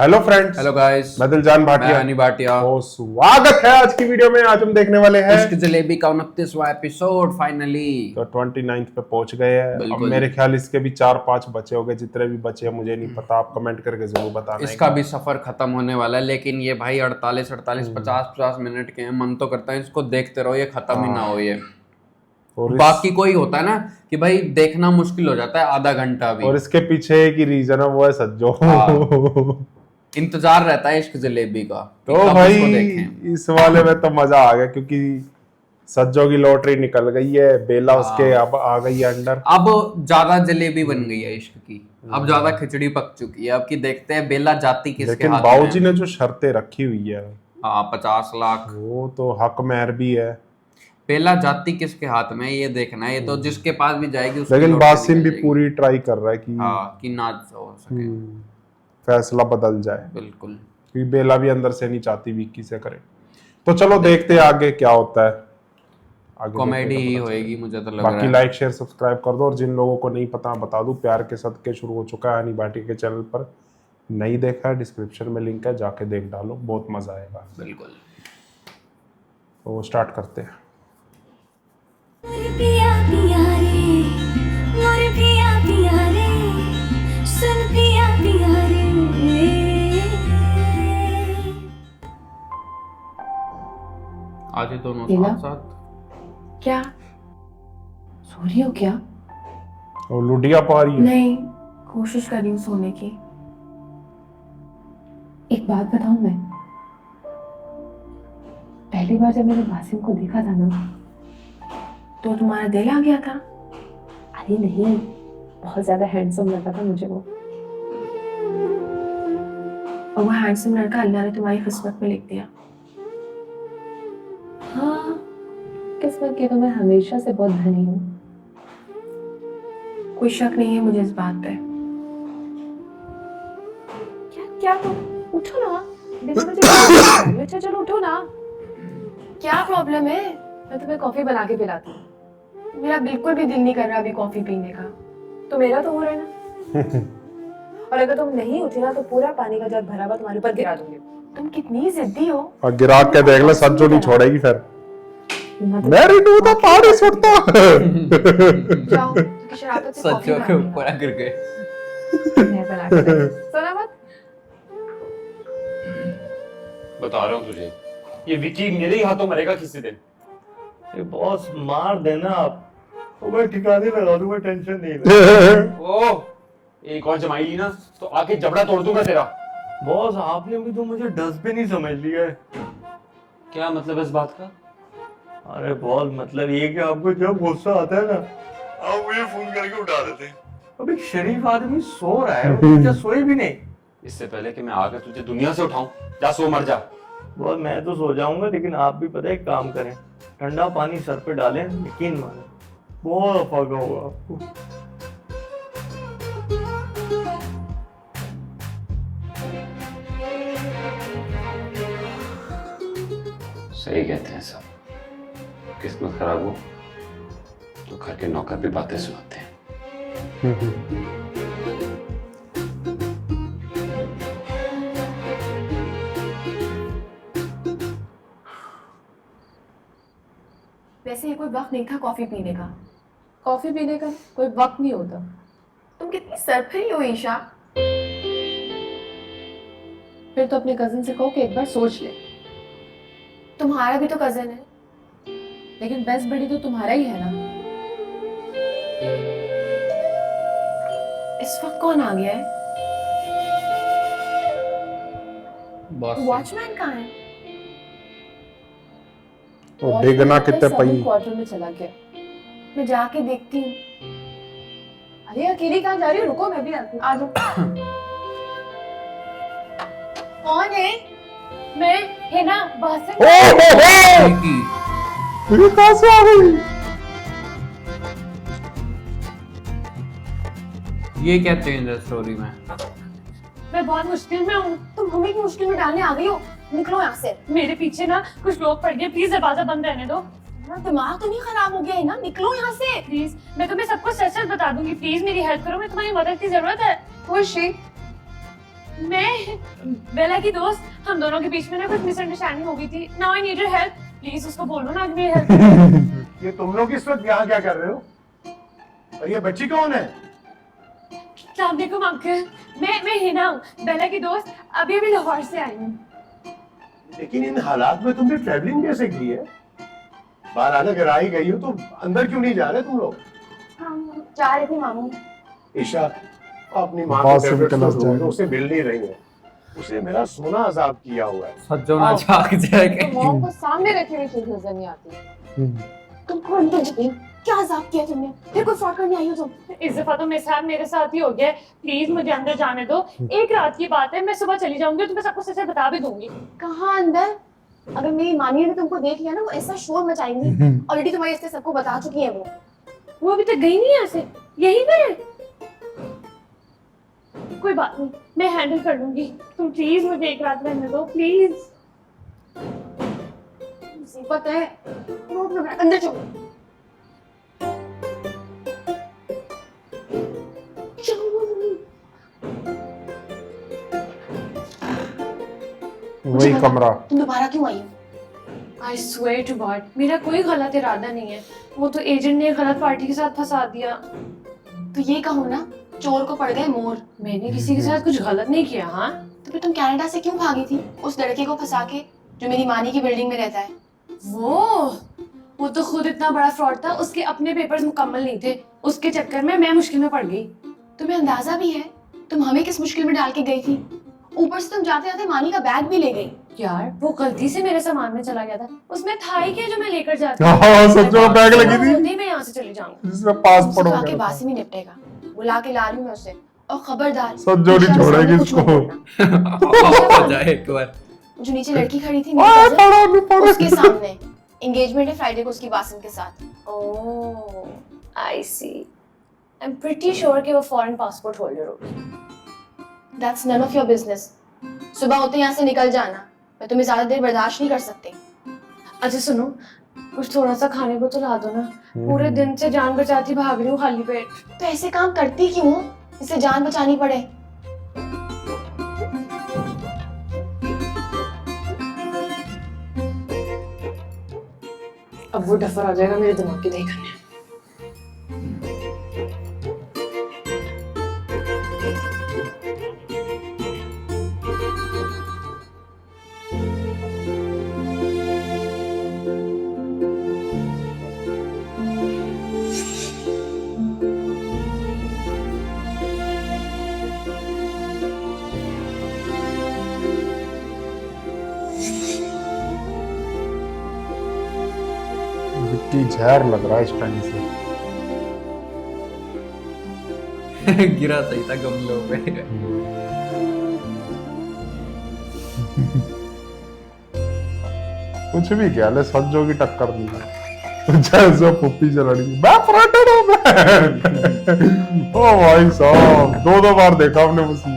Hello friends, hello guys, मैं दिलजान मैं भाटिया। हनी भाटिया। तो स्वागत है आज की वीडियो में। आज हम देखने वाले हैं इश्क जलेबी का 29वां एपिसोड फाइनली। तो 29 पे पहुंच गए हैं। अब बिल्कुल। मेरे ख्याल इसके भी 4-5 बचे होंगे। जितने भी बचे हैं मुझे नहीं पता, आप कमेंट करके जरूर बताना। इसका भी सफर खत्म होने वाला है, लेकिन ये भाई 48 50 मिनट के हैं। मन तो करता है इसको देखते रहो, ये खत्म ही ना हो ये। और बाकी कोई होता है ना कि भाई देखना मुश्किल हो जाता है आधा घंटा भी। और इसके पीछे एक ही रीजन है, वो है सज्जो। इंतजार रहता है इश्क जलेबी का कि तो कब भाई इसको देखें। इस वाले में तो मजा आ गया क्योंकि सज्जो की लॉटरी निकल गई है। बेला उसके अब आ गई है अंडर। अब ज्यादा जलेबी बन गई है इश्क की, अब ज्यादा खिचड़ी पक चुकी है। अब की देखते हैं बेला जाती किसके लेकिन हाथ बाबूजी में। ने जो शर्तें रखी हुई है, हाँ 50 लाख। वो तो हक महर भी है। बेला जाती किसके हाथ में ये देखना है। ये तो जिसके पास भी जाएगी उसकी लेकिन लॉटरी बासिम निकल भी जाएगी। पूरी ट्राई कर रहा है कि हाँ कि ना हो सके। फैसला बदल जाए, बिल्कुल। क्योंकि बेला भी अंदर से नहीं चाहती विक्की से करे। तो चलो देखते हैं आगे क्या होता है। आगे कॉमेडी देखते ही हैं, पता होएगी मुझे तो लग बाकी रहा है। लाइक शेयर सब्सक्राइब कर दो। और जिन लोगों को नहीं पता बता दूं, प्यार के सदके शुरू हो चुका है हनी भाटी के चैनल पर। नहीं देखा है, डिस्क्रिप्शन में लिंक है, जाके देख डालो, बहुत मजा आएगा। बिल्कुल। तो स्टार्ट करते हैं। पिया पिया रे मोर पिया पिया रे सुन पिया पिया रे। आज ये दोनों बेला? साथ साथ। क्या सो रही हो क्या? और लुडिया पा रही है। नहीं, कोशिश कर रही हूँ सोने की। एक बात बताऊं मैं, पहली बार जब मैंने बासिम को देखा था ना, तो तुम्हारा दिल आ गया था? अरे नहीं, बहुत ज्यादा हैंडसम लगा था मुझे वो। और वो हैंडसम लड़का अल्लाह ने तुम्हारी किस्मत में लिख दिया। हाँ, किस्मत की तो मैं हमेशा से बहुत धनी हूँ, कोई शक नहीं है मुझे इस बात पे। क्या क्या उठो ना, देखो मुझे। अच्छा चलो उठो ना, क्या प्रॉब्लम है? मैं तुम्हें कॉफी बना के पिलाती हूँ। मेरा बिल्कुल भी दिल नहीं कर रहा अभी कॉफी पीने का, तो मेरा तो हो रहा है ना। और अगर तुम नहीं उठी ना तो पूरा पानी का जग भरा हुआ तुम्हारे ऊपर गिरा दूंगी। तुम कितनी जिद्दी हो। और गिरा के देख ले, सज्जो नहीं छोड़ेगी फिर। मेरी नू तो पानी सुटता। जाओ, क्योंकि शरारत से कॉफी सच्चों के बनानी है। ऊपर गिर गए। मैं बना के देती हूँ। सुना मत। बता रहा हूँ तुझे, ये विकी मेरे ही हाथों मरेगा किसी दिन। ये बॉस मार देना आप, तो मैं ठिकाने लगा दूंगा, टेंशन नहीं ले। ओ, एक और जमाई ली ना तो आके जबड़ा तोड़ दूंगा तेरा। बॉस आपने भी तो मुझे डस्टबिन ही समझ लिया है। क्या मतलब है इस बात का? अरे बॉस मतलब ये कि आपको जब गुस्सा आता है ना, आप मुझे फोन करके उठा देते हैं। अब एक शरीफ आदमी सो रहा है, वो क्या सोए भी नहीं। इससे पहले कि मैं आकर तुझे दुनिया से उठाऊं, जा सो मर जा। बॉस मैं तो सो जाऊंगा, लेकिन आप भी पता है एक काम करें, ठंडा पानी सर पे डालें, यकीन माने बहुत फायदा होगा आपको। सही कहते हैं सब, किस्मत खराब हो तो घर के नौकर भी बातें सुनाते हैं। वैसे ये कोई वक्त नहीं था कॉफी पीने का। कॉफी पीने का कोई वक्त नहीं होता। तुम कितनी सरफरी हो ईशा। फिर तो अपने कजिन से कहो कि एक बार सोच ले। तुम्हारा भी तो कजिन है, लेकिन बेस्ट बड़ी तो तुम्हारा ही है ना। इस वक्त कौन आ गया है? बॉस वॉचमैन कहाँ है? और डिगना कितने पई। क्वार्टर में चला गया। मैं जाके देखती हूँ। अरे अकेली कहाँ जा रही हो? रुको मैं भी आती हूँ। आ जाओ। कौन है? मैं है ना बासिम। की ये कहाँ से आ गई? ये क्या चेंज है स्टोरी में? मैं बहुत मुश्किल में हूँ, तुम हमें की मुश्किल में डालने आ गई हो। निकलो यहाँ से। मेरे पीछे ना कुछ लोग पड़ गए, प्लीज दरवाजा बंद रहने दो। तुम्हारा दिमाग तो नहीं खराब हो गया है ना? निकलो यहाँ से। प्लीज, मैं तुम्हें सब कुछ सच सच बता दूंगी। प्लीज मेरी हेल्प करो, मैं तुम्हारी मदद की जरूरत है। खुशी मैं बेला की दोस्त, हम दोनों के बीच में ना कुछ मिसअंडरस्टैंडिंग हो गई थी। Now I need your help, please उसको बोलो ना कि मेरी हेल्प। ये तुम लोग इस वक्त यहाँ क्या कर रहे हो? और ये बच्ची कौन है? अस्सलाम वालेकुम अंकल, मैं हिना हूँ, बेला की दोस्त। अभी अभी लाहौर से आई हूँ। लेकिन इन हालात में तुमने ट्रैवलिंग कैसे की है? बाहर आने अगर आई गई हो तो अंदर क्यों नहीं जा रहे तुम लोग? हम जा रहे थे मामू। ईशा, अपनी माँ बहुत को टैबलेट्स सिंपल तो दो, उसे मिल नहीं रही है। उसे मेरा सोना अजाब किया हुआ है। सज्जो ना झाग जाएगा। तो मॉम को सामने रखी हुई चीज नजर नहीं आती। तुम कौन थे? क्या अजाब किया तुमने? फिर कोई फ्रॉड करने आई हो तुम? इस दफा तो मेरे साथ ही हो गया है। प्लीज मुझे अंदर जाने दो। एक रात की बात है, मैं सुबह चली जाऊंगी तो मैं सबको सच बता भी दूंगी। कहाँ अंदर? अगर मेरी मानी ने तुमको देख लिया ना, वो ऐसा शोर मचाएंगी। ऑलरेडी तुम्हारी इससे सबको बता चुकी है वो अभी तक गई नहीं है ऐसे, यही पे है। कोई बात नहीं, मैं हैंडल कर लूंगी। तुम प्लीज मुझे एक रात रहने दो, प्लीज। मुसीबत है। रोड में अंदर चलो। वही कमरा। तुम दोबारा क्यों आई हो? I swear to God, मेरा कोई गलत इरादा नहीं है। वो तो एजेंट ने गलत पार्टी के साथ फंसा दिया। तो ये कहो ना, चोर को पड़ गए मोर। मैंने किसी के साथ कुछ गलत नहीं किया। हाँ, तो फिर तुम कनाडा से क्यों भागी थी उस लड़के को फंसा के, जो मेरी मानी की बिल्डिंग में रहता है? वो तो खुद इतना बड़ा फ्रॉड था, उसके अपने पेपर्स मुकम्मल नहीं थे। उसके चक्कर में मैं मुश्किल में पड़ गई। तुम्हें अंदाजा भी है तुम हमें किस मुश्किल में डाल के गई थी? ऊपर से तुम जाते जाते मानी का बैग भी ले गई। यार, वो गलती से मेरे सामान में चला गया था। उसमें था ही क्या जो मैं लेकर जाती? हाँ, सच्चो में बैग लगी थी। नहीं, मैं यहाँ से चली जाऊंगी। जिसमें पासपोर्ट हो आके गया था। बासी में निपटेगा। बुला के ला रही हूँ मैं उसे। और खबरदार, सज्जो नहीं छोड़ेगी कुछ मत इसको। बोलना। हो जाए एक बार। जो नीचे लड़की खड़ी थी ओए, मेरी पढ़ो नहीं cousin, पढ़ो। उसके सामने एंगेजमेंट है फ्राइडे को उसकी बासिम के साथ। Oh, I see. I'm pretty sure कि वो फॉरेन पासपोर्ट होल्डर होगी। That's none of your business. सुबह होते यहाँ से निकल जाना, मैं तुम्हें ज्यादा देर बर्दाश्त नहीं कर सकती। अच्छा सुनो, कुछ थोड़ा सा खाने को तो ला दो ना। पूरे दिन से जान बचाती भाग रही हूँ खाली पेट। तो ऐसे काम करती क्यों जिससे जान बचानी पड़े? अब वो डफर आ जाएगा मेरे दिमाग की दही खाने। विक्की जहर लग रहा है इस टाइम से। गिरा सही था गमलों पे। कुछ भी क्या ले, सज्जो की टक्कर दी है। जैसे पुप्पी से लड़ी मैं फ्रंटेड हूं मैं। ओ भाई साहब, दो बार देखा हमने उसी।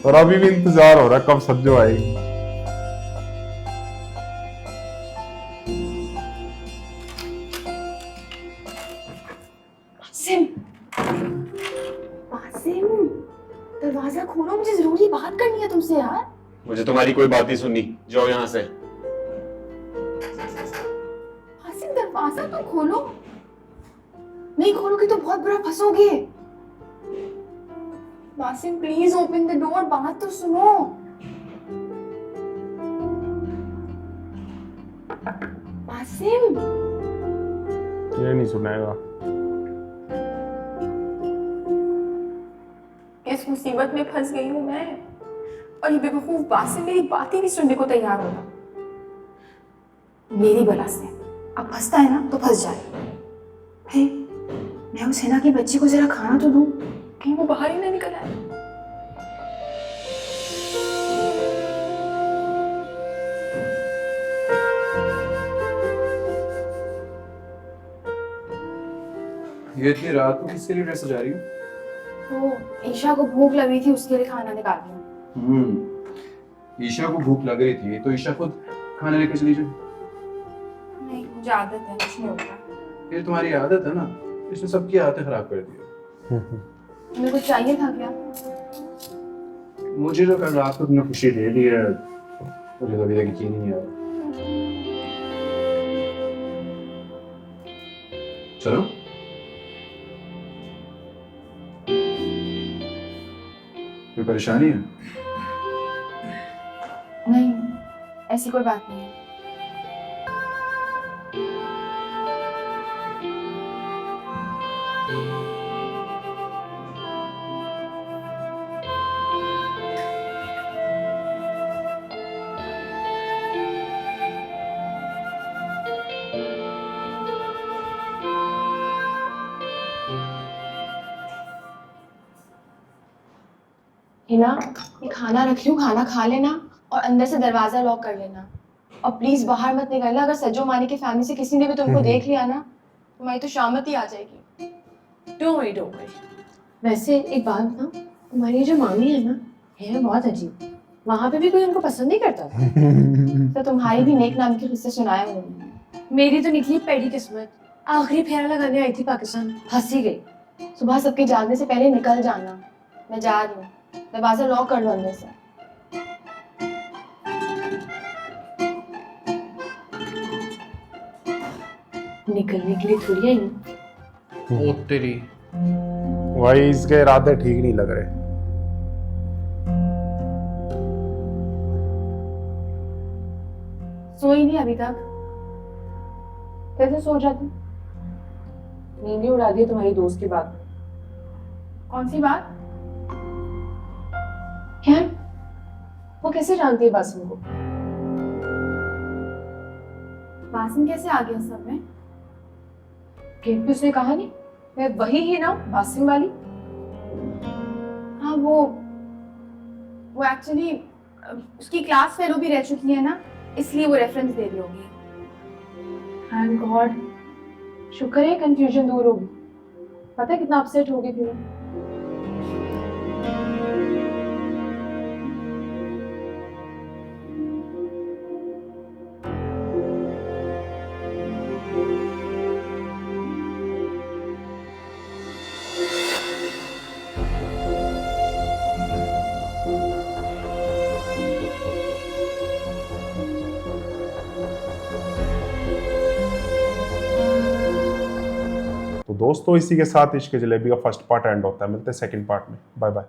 और अभी भी इंतजार हो रहा है कब सज्जो आएगी। बासिम, दरवाजा खोलो, मुझे जरूरी बात करनी है तुमसे यार। मुझे तुम्हारी कोई बात नहीं सुननी, जाओ यहाँ से। बासिम, दरवाजा तो खोलो। नहीं खोलोगे तो बहुत बुरा फंसोगे। Basim please open the door, बात तो सुनो। बासिम, ये नहीं सुनाएगा। इस मुसीबत में फंस गई हूँ मैं, और ये बेवकूफ बासिम मेरी बात ही नहीं सुनने को तैयार होगा। मेरी बला से अब फंसता है ना तो फंस जाए। हे, मैं उस हिना की बच्ची को जरा खाना तो दूं, कहीं वो बाहर ही ना निकल आए। ये इतनी रात को किसके लिए ड्रेस सजा रही हो? तो ईशा को भूख लगी थी, उसके लिए खाना निकाल रही हूँ। ईशा को भूख लग रही थी तो ईशा खुद खाना लेकर चली जाए। नहीं, मुझे आदत है, कुछ नहीं होता। ये तुम्हारी आदत है ना, इसने सबकी आदतें खराब कर दी है। तुम्हें कुछ चाहिए था क्या? मुझे तो कल रात को तुमने खुशी दे दी है, मुझे तो अभी तक यकीन ही नहीं आया। चलो कोई परेशानी है? नहीं, ऐसी कोई बात नहीं है। हिना, ये खाना रखी हूँ, खाना खा लेना और अंदर से दरवाजा लॉक कर लेना। और प्लीज बाहर मत निकलना, अगर सज्जो मानी की फैमिली से किसी ने भी तुमको देख लिया ना, तुम्हारी तो शामत ही आ जाएगी। Don't worry don't worry. वैसे एक बात बताऊं, तुम्हारी जो मामी है ना, है बहुत अजीब। वहां पे भी कोई उनको पसंद नहीं करता था। तो तुम्हारी भी नेक नाम की किस्से सुनाए उन्होंने। मेरी तो निकली पेड़ी किस्मत, आखिरी फेरा लगाने आई थी पाकिस्तान, फंसी गई। सुबह सबके जागने से पहले निकल जाना। मैं जा रही हूँ, दरवाजा लॉक कर लो अंदर से। निकलने के लिए थोड़ी आई हूँ। ओ तेरी, भाई इसके इरादे ठीक नहीं लग रहे। सोई नहीं अभी तक? कैसे सो जाती? नींद ही उड़ा दी तुम्हारी दोस्त की बात। कौन सी बात? यार, वो कैसे जानती है बासिम को? बासिम कैसे आ गया सब में? गेट पे उसने कहा नहीं, मैं वही ही ना बासिम वाली। हाँ, वो एक्चुअली उसकी क्लास फेलो भी रह चुकी है ना, इसलिए वो रेफरेंस दे रही होगी। थैंक गॉड, शुक्र है कंफ्यूजन दूर होगी। पता है कितना अपसेट हो गई थी वो। तो दोस्तों इसी के साथ इश्क जलेबी का फर्स्ट पार्ट एंड होता है। मिलते हैं सेकंड पार्ट में। Bye bye.